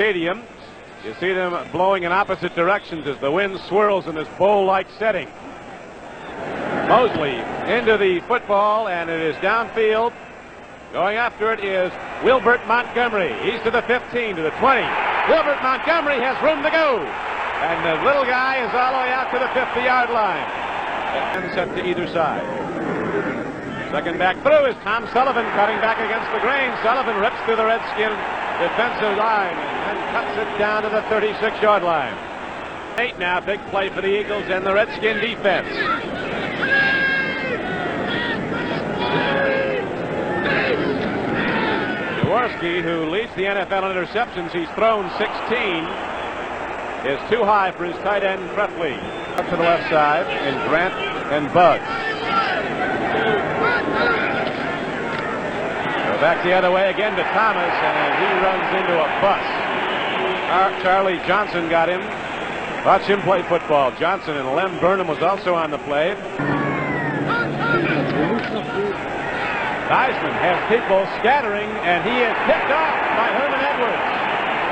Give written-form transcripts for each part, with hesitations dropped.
Stadium. You see them blowing in opposite directions as the wind swirls in this bowl-like setting. Mosley into the football, and it is downfield. Going after it is Wilbert Montgomery. He's to the 15, to the 20. Wilbert Montgomery has room to go. And the little guy is all the way out to the 50-yard line. And set to either side. Second back through is Tom Sullivan cutting back against the grain. Sullivan rips through the Redskin defensive line and cuts it down to the 36-yard line. 8 now, big play for the Eagles and the Redskin defense. Jaworski, who leads the NFL in interceptions, he's thrown 16, is too high for his tight end Creftley. Up to the left side in Grant and Buggs. Back the other way again to Thomas, and he runs into a bus. Charlie Johnson got him. Watch him play football. Johnson, and Lem Burnham was also on the play. Theismann has people scattering, and he is picked off by Herman Edwards.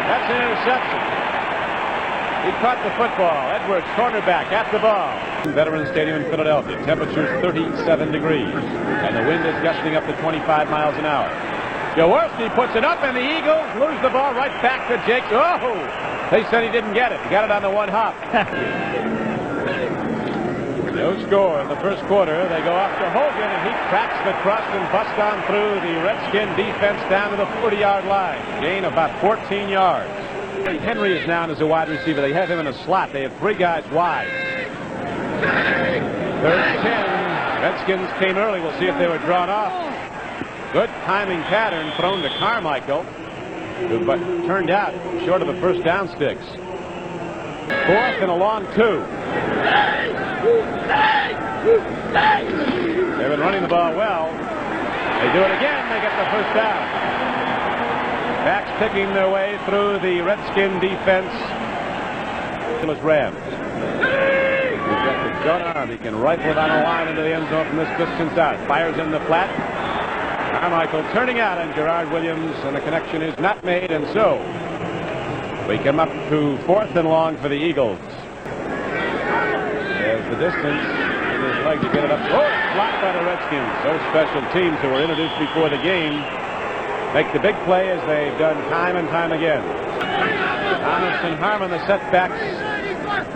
That's an interception. He caught the football. Edwards, cornerback, at the ball. Veterans Stadium in Philadelphia. Temperature's 37 degrees. And the wind is gusting up to 25 miles an hour. Jaworski puts it up, and the Eagles lose the ball right back to Jake. Oh! They said he didn't get it. He got it on the one hop. No score in the first quarter. They go off to Hogan, and he cracks the crust and busts on through the Redskin defense down to the 40-yard line. Gain about 14 yards. Henry is down as a wide receiver. They have him in a slot. They have 3 guys wide. Third and 10. Redskins came early. We'll see if they were drawn off. Good timing pattern thrown to Carmichael, but turned out short of the first down sticks. 4th and a long 2. They've been running the ball well. They do it again. They get the first down. Backs picking their way through the Redskin defense. Rams. He's got the gun arm. He can rifle it on a line into the end zone from this distance out. Fires in the flat. Carmichael turning out on Gerard Williams, and the connection is not made, and so we come up to 4th and long for the Eagles. There's the distance in his leg to get it up. Oh, it's blocked by the Redskins. Those special teams who were introduced before the game make the big play as they've done time and time again. Thomas and Harmon, the setbacks.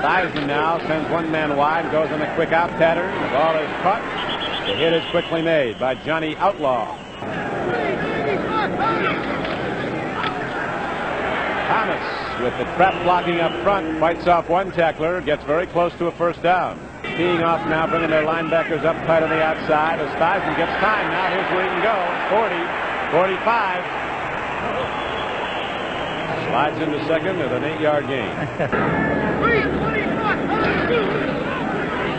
Theismann now sends one man wide, goes on a quick out pattern. The ball is caught. The hit is quickly made by Johnny Outlaw. Thomas, with the trap blocking up front, fights off one tackler, gets very close to a first down. Teeing off now, bringing their linebackers up tight on the outside. As Theismann gets time now, here's where he can go. 40, 45. Slides into second with an 8-yard gain.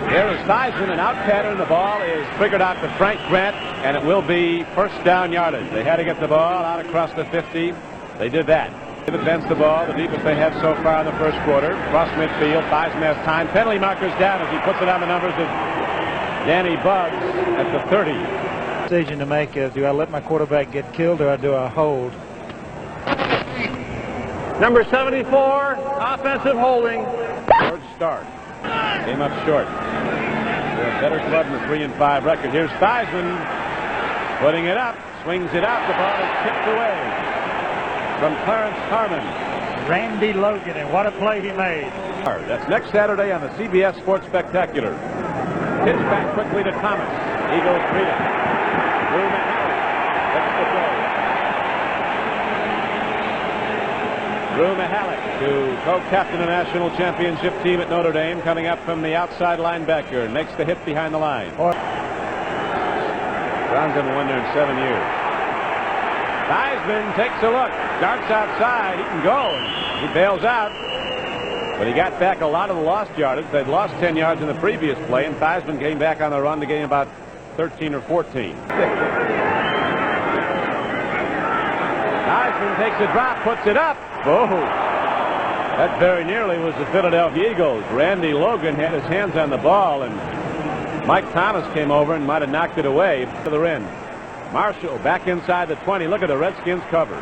There is Theismann, an out pattern. The ball is figured out to Frank Grant, and it will be first down yardage. They had to get the ball out across the 50. They did that. They advance the ball, the deepest they have so far in the first quarter. Cross midfield, Theismann has time. Penalty markers down as he puts it on the numbers of Danny Buggs at the 30. Decision to make is, do I let my quarterback get killed or do I hold? Number 74, offensive holding. George Stark came up short. They're a better club than the 3-5 record. Here's Theismann putting it up, swings it out. The ball is kicked away from Clarence Harmon. Randy Logan, and what a play he made. That's next Saturday on the CBS Sports Spectacular. Pitch back quickly to Thomas. Eagles read it. Drew Mahalik. That's the play. Drew Mahalik, who co-captained a national championship team at Notre Dame, coming up from the outside linebacker, makes the hit behind the line. Browns haven't won there in 7 years. Theismann takes a look, darts outside. He can go. He bails out. But he got back a lot of the lost yardage. They'd lost 10 yards in the previous play, and Theismann came back on the run to gain about 13 or 14. Theismann takes a drop, puts it up. Oh, that very nearly was the Philadelphia Eagles. Randy Logan had his hands on the ball, and Mike Thomas came over and might have knocked it away to the end. Marshall back inside the 20. Look at the Redskins cover.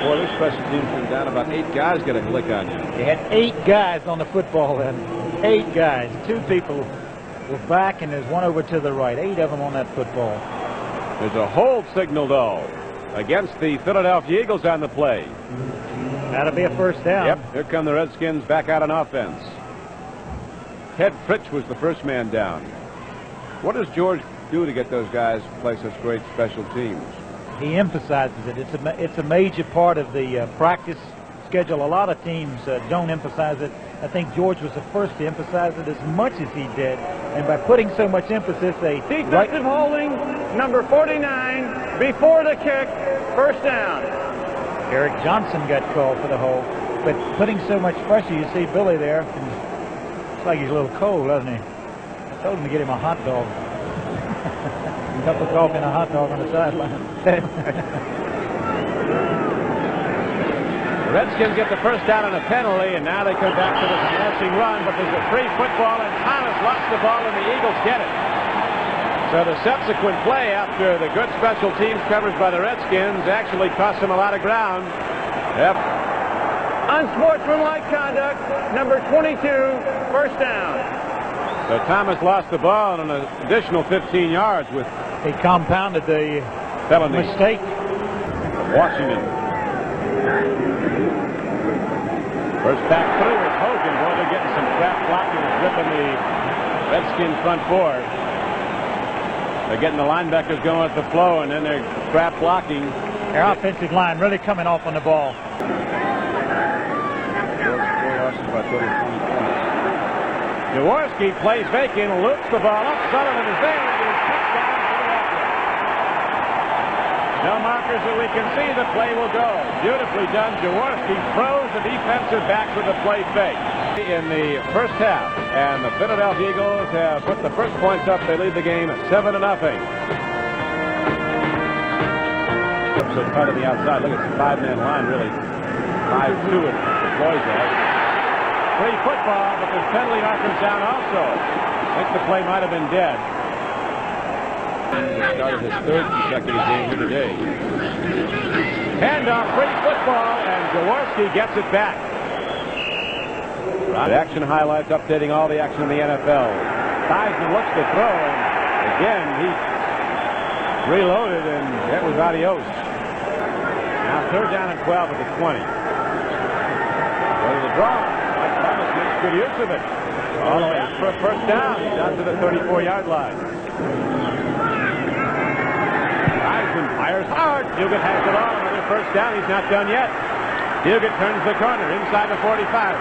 Boy, this special team's been down about 8 guys get a lick on you. They had 8 guys on the football then. 8 guys. 2 people were back, and there's one over to the right. 8 of them on that football. There's a hold signal, though, against the Philadelphia Eagles on the play. That'll be a first down. Yep, here come the Redskins back out on offense. Ted Fritsch was the first man down. What does George do to get those guys to play such great special teams? He emphasizes it. It's a major part of the practice schedule. A lot of teams don't emphasize it. I think George was the first to emphasize it as much as he did. And by putting so much emphasis, they... Defensive holding, number 49, before the kick, first down. Eric Johnson got called for the hold. But putting so much pressure, you see Billy there. Looks like he's a little cold, doesn't he? I told him to get him a hot dog. A cup of coffee and a hot dog on the sideline. The Redskins get the first down on a penalty, and now they come back to the smashing run, but there's a free football, and Thomas lost the ball, and the Eagles get it. So the subsequent play after the good special teams coverage by the Redskins actually cost them a lot of ground. Yep. Unsportsmanlike conduct, number 22, first down. So Thomas lost the ball on an additional 15 yards with... He compounded the felony mistake. Washington. First back through is Hogan. Boy, they're getting some crap blocking and ripping the Redskin front board. They're getting the linebackers going at the flow, and then they're crap blocking. Their offensive line really coming off on the ball. Jaworski plays vacant, loops the ball up. Sullivan is there. And he's touchdown Philadelphia. No markers that we can see. The play will go. Beautifully done. Jaworski throws the defensive back with the play fake in the first half. And the Philadelphia Eagles have put the first points up. They lead the game 7-0. So cut to the outside. Look at the 5-man line, really. 5-2 it deploys that. Free football, but there's penalty markers down also. I think the play might have been dead. He started his 3rd consecutive game here today. Handoff, free football, and Jaworski gets it back. Right. Action highlights updating all the action in the NFL. Theismann looks to throw, and again he reloaded, and that was adios. Now 3rd down and 12 at the 20. Go to the draw. Thomas makes good use of it. All the way for a first down. He's down to the 34-yard line. Theismann fires hard. Fugit has the ball. Another first down. He's not done yet. Fugit turns the corner inside the 45.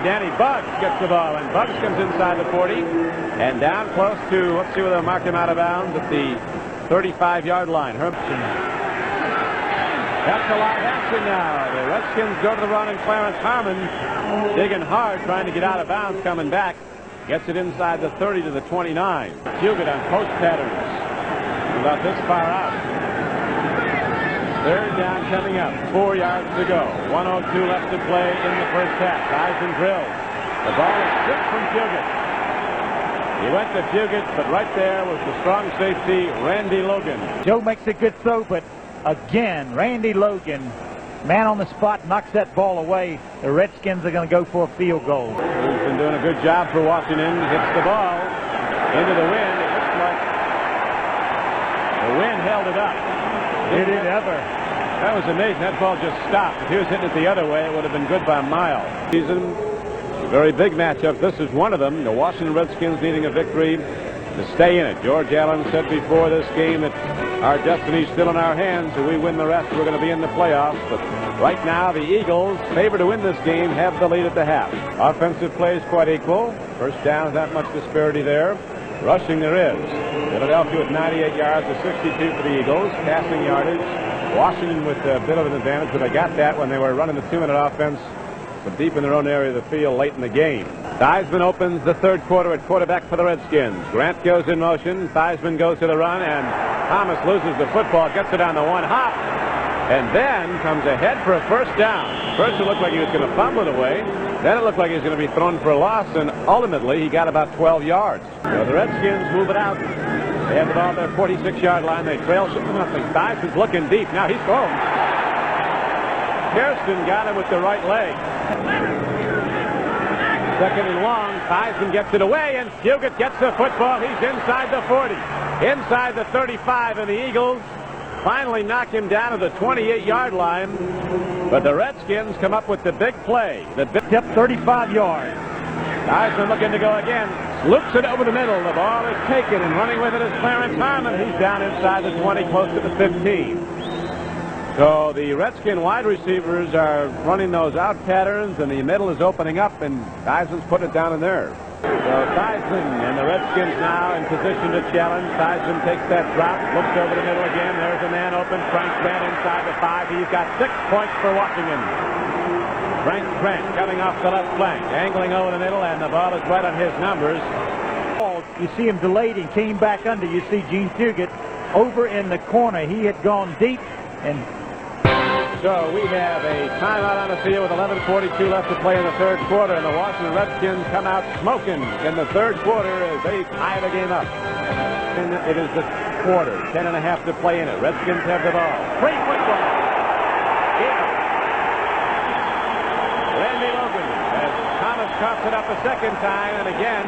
Danny Buggs gets the ball, and Buggs comes inside the 40 and down close to, let's see where they'll mark him out of bounds, at the 35-yard line. That's a lot of action now. The Redskins go to the run, and Clarence Harmon digging hard, trying to get out of bounds, coming back. Gets it inside the 30 to the 29. Fugit on post patterns. About this far out. 3rd down coming up. 4 yards to go. 1:02 left to play in the first half. Theismann drills. The ball is stripped from Fugit. He went to Fugit, but right there was the strong safety, Randy Logan. Joe makes a good throw, but again, Randy Logan, man on the spot, knocks that ball away. The Redskins are going to go for a field goal. He's been doing a good job for Washington. Hits the ball into the wind. It looks like the wind held it up. Did it ever? That was amazing. That ball just stopped. If he was hitting it the other way, it would have been good by a mile. Season, very big matchup. This is one of them. The Washington Redskins needing a victory to stay in it. George Allen said before this game that our destiny's still in our hands. If we win the rest, we're going to be in the playoffs. But right now, the Eagles, favored to win this game, have the lead at the half. Offensive plays quite equal. First down, not much disparity there. Rushing there is. Philadelphia with 98 yards to 62 for the Eagles. Passing yardage. Washington with a bit of an advantage, but they got that when they were running the 2-minute offense from deep in their own area of the field late in the game. Theismann opens the 3rd quarter at quarterback for the Redskins. Grant goes in motion. Theismann goes to the run, and Thomas loses the football, gets it on the one hop, and then comes ahead for a first down. First it looked like he was going to fumble it away. Then it looked like he was going to be thrown for a loss, and ultimately he got about 12 yards. So the Redskins move it out. They have the ball at their 46-yard line. They trail 6-0. Theismann's looking deep. Now he's going. Kirsten got him with the right leg. Second and long. Theismann gets it away, and Fugit gets the football. He's inside the 40. Inside the 35, and the Eagles finally knock him down to the 28-yard line. But the Redskins come up with the big play. The big Step 35 yards. Theismann looking to go again. Loops it over the middle. The ball is taken, and running with it is Clarence Harmon. He's down inside the 20, close to the 15. So the Redskin wide receivers are running those out patterns, and the middle is opening up, and Theismann's putting it down in there. So Theismann and the Redskins now in position to challenge. Theismann takes that drop, looks over the middle again. There's a man open. Frank Trent inside the 5. He's got 6 points for Washington. Frank Trent coming off the left flank, angling over the middle, and the ball is right on his numbers. You see him delayed and came back under. You see Gene Fugit over in the corner. He had gone deep, and so we have a timeout on the field with 11:42 left to play in the third quarter, and the Washington Redskins come out smoking in the third quarter as they tie the game up. And it is the quarter, 10.5 to play in it. Redskins have the ball. Free football. Eagles. Randy Logan as Thomas coughs it up a second time, and again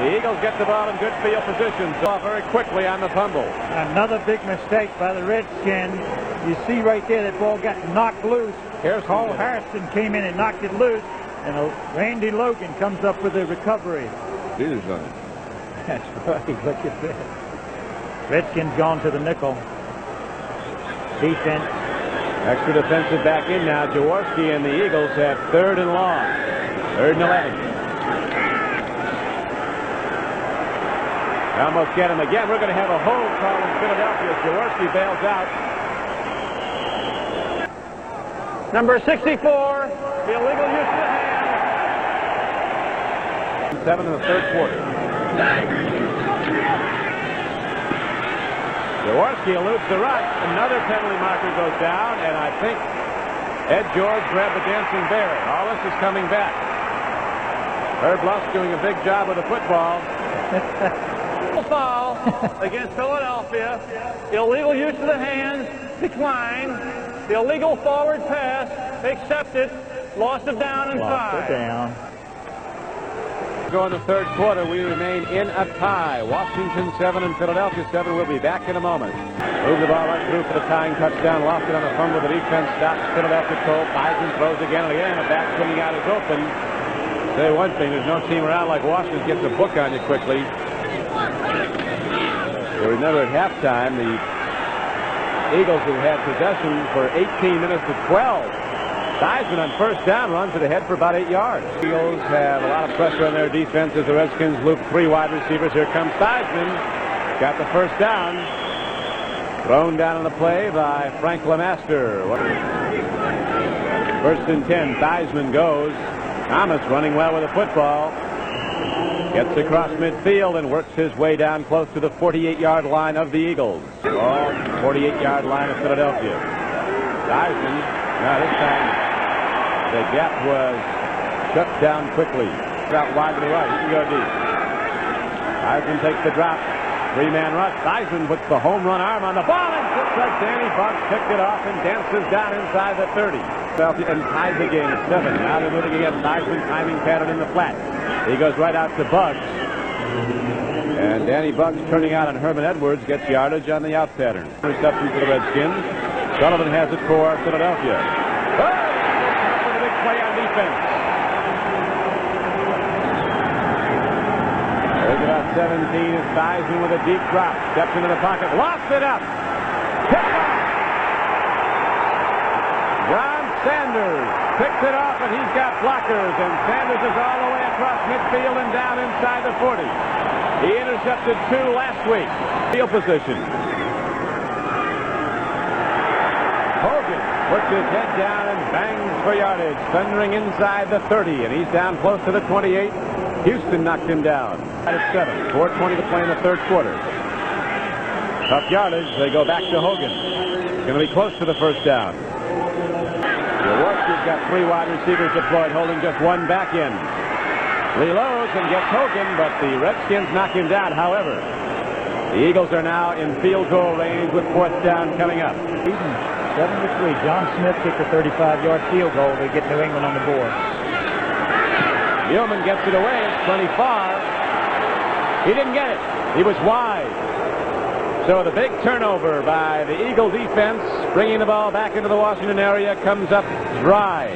the Eagles get the ball in good field position. So very quickly on the fumble. another big mistake by the Redskins. You see right there that ball got knocked loose. Carl Harrison came in and knocked it loose, and Randy Logan comes up with a recovery. That's right. Look at that. Redskins gone to the nickel. Defense. Extra defensive back in now. Jaworski and the Eagles have third and long. Third and 11. Almost get him again. We're going to have a hold call in Philadelphia. Jaworski bails out. Number 64, the illegal use of the hand. 7 in the third quarter. Jaworski eludes the rush. Another penalty marker goes down, and I think Ed George grabbed the dancing bear. All this is coming back. Herb Lusk doing a big job with the football. Foul against Philadelphia. Illegal use of the hands declined. The illegal forward pass accepted. Loss of down and 5. Down. Go in the third quarter. We remain in a tie. Washington 7 and Philadelphia 7. We'll be back in a moment. Move the ball right through for the tying touchdown. Lost it on a fumble. The defense stops Philadelphia cold. Theismann throws again and again. The back swinging out is open. Say one thing, there's no team around like Washington gets a book on you quickly. You remember at halftime, the Eagles have had possession for 18 minutes to 12. Theismann on first down runs it ahead for about 8 yards. The Eagles have a lot of pressure on their defense as the Redskins loop 3 wide receivers. Here comes Theismann. Got the first down. Thrown down on the play by Frank Lemaster. First and 10. Theismann goes. Thomas running well with the football. Gets across midfield and works his way down close to the 48-yard line of the Eagles. Ball, 48-yard line of Philadelphia. Theismann, now this time the gap was shut down quickly. Out wide to the right, he can go deep. Theismann takes the drop. 3-man rush. Theismann puts the home run arm on the ball, and looks like Danny Bugs picked it off and dances down inside the 30. And ties the game at 7. Now they're moving again. Theismann timing pattern in the flat. He goes right out to Bugs. And Danny Bugs turning out on Herman Edwards gets yardage on the out pattern. Reception for the Redskins. Sullivan has it for Philadelphia. Oh! With a big play on defense. There's about 17 is Theismann with a deep drop. Steps into the pocket. Lost it up. Picked off. John Sanders picks it off, and he's got blockers, and Sanders is all the way across midfield and down inside the 40. He intercepted 2 last week. Field position. Hogan puts his head down and bangs for yardage, thundering inside the 30, and he's down close to the 28. Houston knocked him down at 7. 4:20 to play in the third quarter. Tough yardage. They go back to Hogan. It's going to be close to the first down. Jaworski's got 3 wide receivers deployed, holding just 1 back end. Reloads and gets Hogan, but the Redskins knock him down. However, the Eagles are now in field goal range with 4th down coming up. 7-3. John Smith kicked a 35-yard field goal to get New England on the board. Newman gets it away. It's plenty far. He didn't get it. He was wide. So the big turnover by the Eagle defense, bringing the ball back into the Washington area, comes up dry.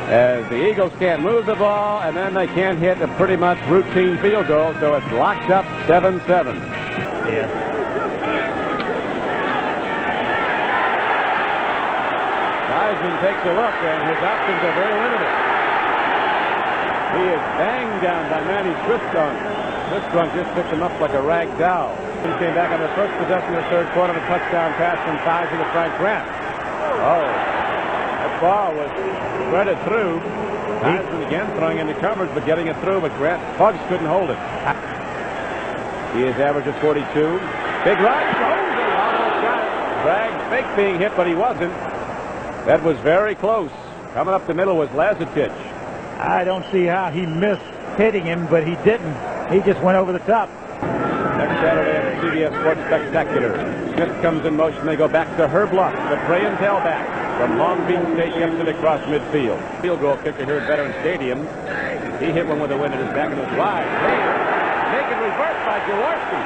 As the Eagles can't move the ball, and then they can't hit a pretty much routine field goal, so it's locked up 7-7. Yeah. Heisman takes a look, and his options are very limited. He is banged down by Manny Swistrunk. Swistrunk just picked him up like a rag doll. He came back on the first possession of the third quarter, a touchdown pass from Heisman to Frank Grant. Oh, that ball was threaded through. Heisman again throwing into coverage, but getting it through, but Grant Pugs couldn't hold it. He is average of 42. Big run. Oh, they almost got it. Bragg fake being hit, but he wasn't. That was very close. Coming up the middle was Lazatich. I don't see how he missed hitting him, but he didn't. He just went over the top. Next Saturday at the CBS Sports Spectacular. Smith comes in motion. They go back to Herb Luck, the pray and tailback from Long Beach State, gets it across midfield. Field goal kicker here at Veterans Stadium. He hit one with a wind in his back and was wide. Naked reverse by Jaworski.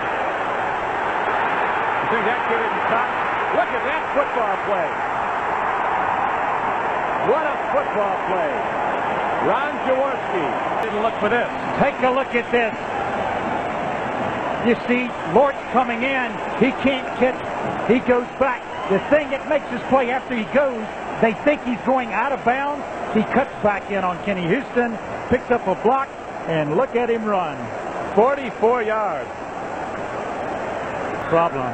You think that kid isn't stopped? Look at that football play. What a football play. Ron Jaworski didn't look for this. Take a look at this. You see, Lort's coming in. He can't catch. He goes back. The thing that makes his play after he goes, they think he's going out of bounds. He cuts back in on Kenny Houston, picks up a block, and look at him run. 44 yards. Problem.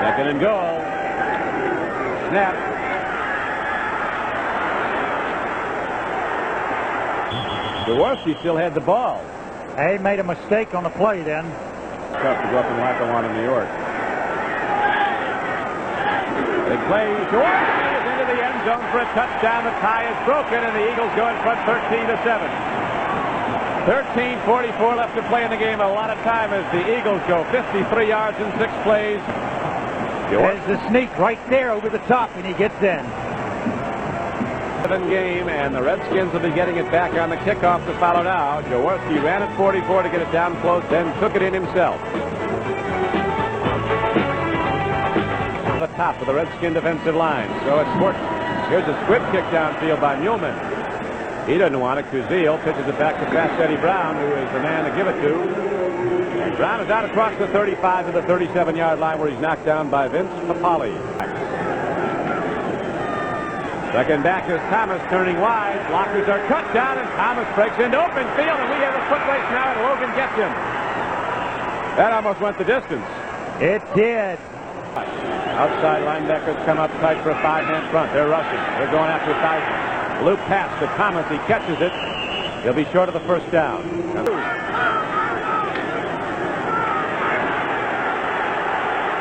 Second and goal. Snap. Jaworski still had the ball. They made a mistake on the play then. Tough to go up in Lackawanna, New York. Big play. Jaworski is into the end zone for a touchdown. The tie is broken, and the Eagles go in front 13-7. 13:44 left to play in the game. A lot of time as the Eagles go 53 yards in 6 plays. There's the sneak right there over the top, and he gets in. Game, and the Redskins will be getting it back on the kickoff to follow now. Jaworski ran at 44 to get it down close, then took it in himself. The top of the Redskin defensive line. So it's Sports. Here's a squib kick downfield by Newman. He doesn't want it. Kuzil pitches it back to Fast Eddie Brown, who is the man to give it to. And Brown is out across the 35 to the 37-yard line, where he's knocked down by Vince Papali. Second back is Thomas turning wide. Blockers are cut down, and Thomas breaks into open field, and we have a foot race now, and Logan gets him. That almost went the distance. It did. Outside linebackers come up tight for a 5-man front. They're rushing. They're going after Tyson. Loop pass to Thomas. He catches it. He'll be short of the first down.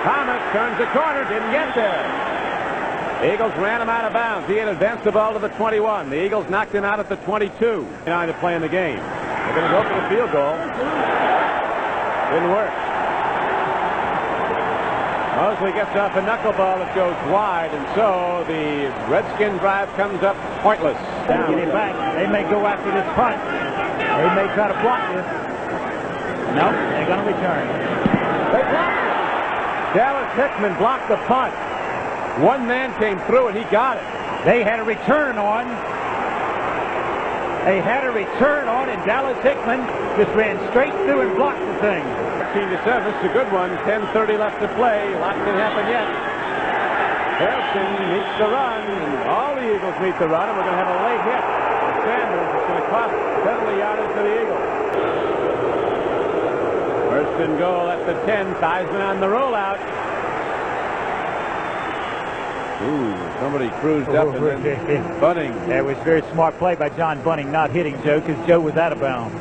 Thomas turns the corner. Didn't get there. The Eagles ran him out of bounds. He had advanced the ball to the 21. The Eagles knocked him out at the 22. 9 to play in the game. They're going to go for the field goal. Didn't work. Mosley gets off a knuckleball that goes wide, and so the Redskin drive comes up pointless. Get it back. They may go after this punt. They may try to block this. No, they're going to return. They blocked it. Dallas Hickman blocked the punt. One man came through, and he got it. They had a return on. They had a return on, and Dallas Hickman just ran straight through and blocked the thing. 13-7. It's a good one. 10:30 left to play. Lots can happen yet. Harrison meets the run, and all the Eagles meet the run, and we're going to have a late hit. Sanders is going to cost penalty yardage for the Eagles. First and goal at the 10. Theismann on the rollout. Ooh, somebody cruised up and then Bunning. That was a very smart play by John Bunning, not hitting Joe, because Joe was out of bounds.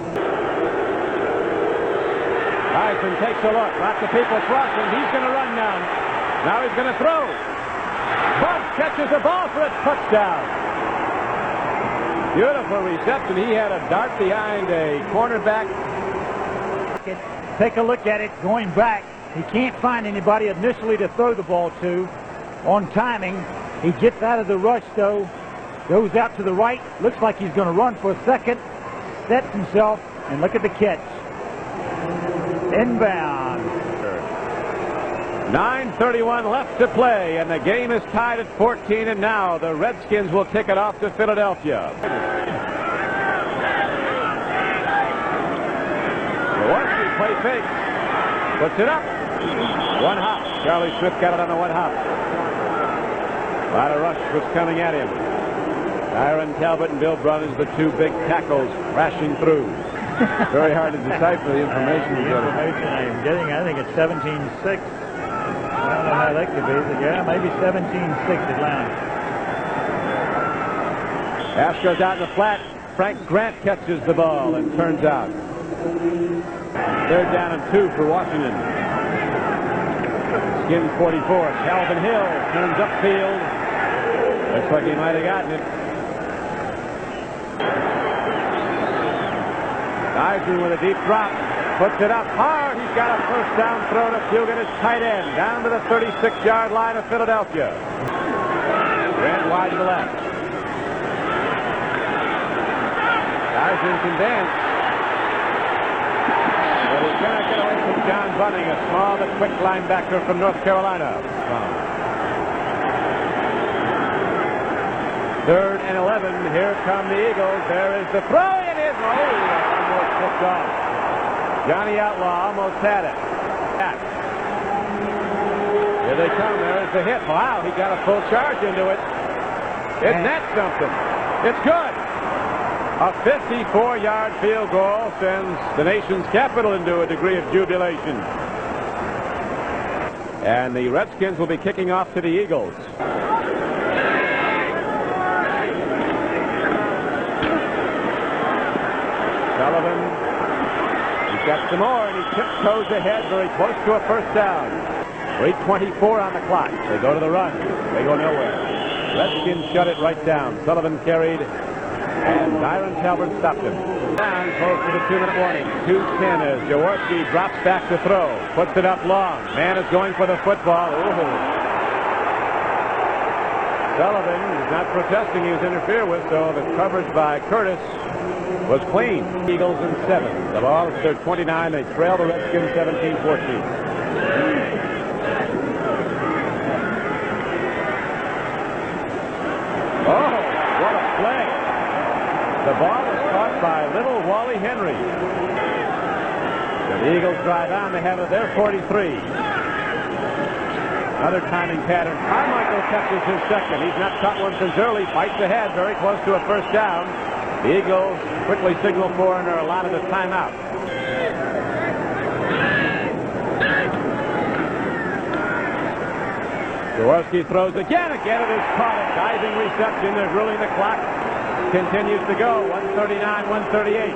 Tyson takes a look. Lots of people crossing. He's going to run now. Now he's going to throw. Bunt catches the ball for a touchdown. Beautiful reception. He had a dart behind a cornerback. Take a look at it going back. He can't find anybody initially to throw the ball to on timing. He gets out of the rush, though, goes out to the right, looks like he's going to run for a second, sets himself, and look at the catch. Inbound. 9:31 left to play, and the game is tied at 14, and now the Redskins will kick it off to Philadelphia. Jaworski play fake. Puts it up. One hop. Charlie Smith got it on the one hop. A lot of rush was coming at him. Aaron Talbot and Bill Brunnens, the two big tackles, crashing through. Very hard to decipher the information. The information I'm getting, I think it's 17-6. I don't know how that could be, but yeah, maybe 17-6 Atlanta. Astros out in the flat. Frank Grant catches the ball and turns out. 3rd down and 2 for Washington. Skins 44. Calvin Hill turns upfield. Looks like he might have gotten it. Eisner with a deep drop. Puts it up hard. He's got a first down throw to Fugan, his tight end, down to the 36-yard line of Philadelphia. Grant wide to the left. Eisner can dance. But he's going to get away from John Bunning, a small but quick linebacker from North Carolina. 3rd and 11. Here come the Eagles. There is the throw. It is. Almost picked off. Johnny Outlaw almost had it. Here they come. There's the hit. Wow, he got a full charge into it. Isn't that something? It's good. A 54-yard field goal sends the nation's capital into a degree of jubilation. And the Redskins will be kicking off to the Eagles. Sullivan, he's got some more, and he tiptoes ahead very close to a first down. 3:24 on the clock. They go to the run. They go nowhere. Redskins shut it right down. Sullivan carried, and Byron Talbot stopped him. Down close to the 2-minute warning. 2:10 as Jaworski drops back to throw. Puts it up long. Man is going for the football. Ooh. Sullivan is not protesting. He was interfered with, so the coverage by Curtis was clean. Eagles in 7. The ball is their 29. They trail the Redskins 17-14. Oh, what a play. The ball was caught by little Wally Henry. The Eagles drive on. They have it their 43. Another timing pattern. Carmichael catches his second. He's not caught one since early. Fights ahead, very close to a first down. The Eagles quickly signal for and are allotted a timeout. Jaworski throws again. Again, it is caught. A diving reception. They're ruling the clock. Continues to go. 139, 138.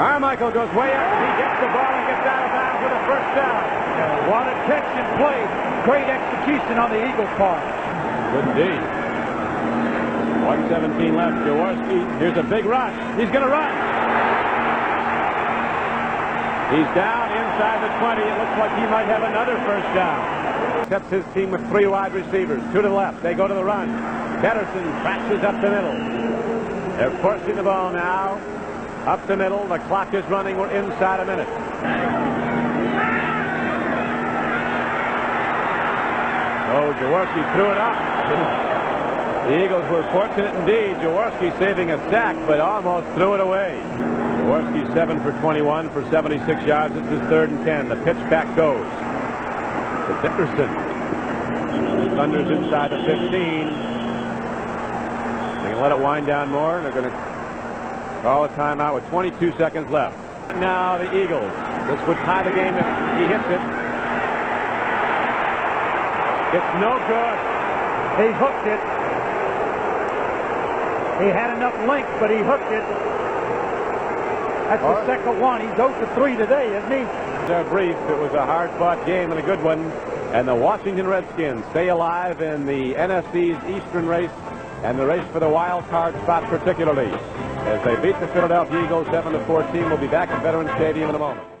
Carmichael goes way up. He gets the ball and gets out of bounds with a first down. What a catch and play. Great execution on the Eagles' part. Good indeed. 1:17 left. Jaworski. Here's a big rush. He's going to run. He's down inside the 20. It looks like he might have another first down. Sets his team with 3 wide receivers. 2 to the left. They go to the run. Pedersen crashes up the middle. They're forcing the ball now. Up the middle. The clock is running. We're inside a minute. Oh, Jaworski threw it up. The Eagles were fortunate indeed. Jaworski saving a sack, but almost threw it away. Jaworski 7 for 21 for 76 yards. This is 3rd and 10. The pitch back goes to Dickerson. Thunder's inside the 15. They can let it wind down more. They're going to call a timeout with 22 seconds left. Now the Eagles. This would tie the game if he hits it. It's no good. He hooked it. He had enough length, but he hooked it. That's the second one. He's 0 for 3 today, isn't he? They're brief. It was a hard-fought game and a good one. And the Washington Redskins stay alive in the NFC's Eastern race and the race for the wild card spot particularly. as they beat the Philadelphia Eagles 7-14. We'll be back at Veterans Stadium in a moment.